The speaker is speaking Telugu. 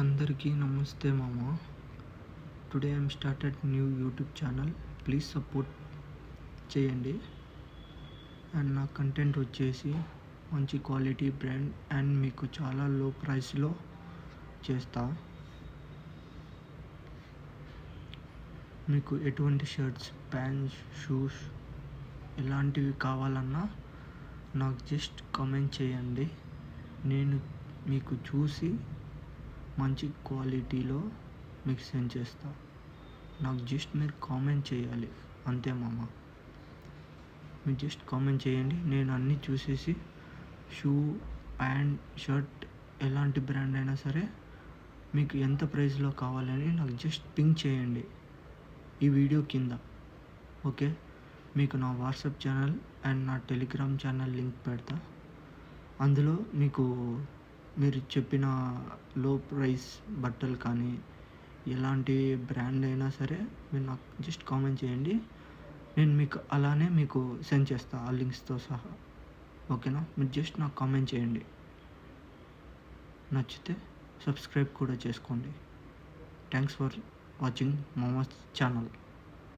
అందరికీ నమస్తే మామ. Today I'm started new YouTube channel. Please support చేయండి. అండ్ నా కంటెంట్ వచ్చేసి మంచి క్వాలిటీ బ్రాండ్ అండ్ మీకు చాలా లో ప్రైస్లో చేస్తా. మీకు ఎటువంటి షర్ట్స్, ప్యాంట్స్, షూస్ ఎలాంటివి కావాలన్నా నాకు జస్ట్ కామెంట్ చేయండి. నేను మీకు చూసి మంచి క్వాలిటీలో మీకు సెండ్ చేస్తా. నాకు జస్ట్ మీరు కామెంట్ చేయాలి అంతే మామ. మీరు జస్ట్ కామెంట్ చేయండి. నేను అన్నీ చూసేసి షూ, ప్యాంట్, షర్ట్ ఎలాంటి బ్రాండ్ అయినా సరే మీకు ఎంత ప్రైస్లో కావాలని నాకు జస్ట్ పింక్ చేయండి ఈ వీడియో కింద. ఓకే, మీకు నా వాట్సాప్ ఛానల్ అండ్ నా టెలిగ్రామ్ ఛానల్ లింక్ పెడతా. అందులో మీకు మీరు చెప్పిన లో ప్రైస్ బట్టలు కానీ ఎలాంటి బ్రాండ్ అయినా సరే మీరు నాకు జస్ట్ కామెంట్ చేయండి. నేను మీకు అలానే మీకు సెండ్ చేస్తా ఆ లింక్స్తో సహా. ఓకేనా? మీరు జస్ట్ నాకు కామెంట్ చేయండి. నచ్చితే సబ్స్క్రైబ్ కూడా చేసుకోండి. Thanks for watching mama's channel.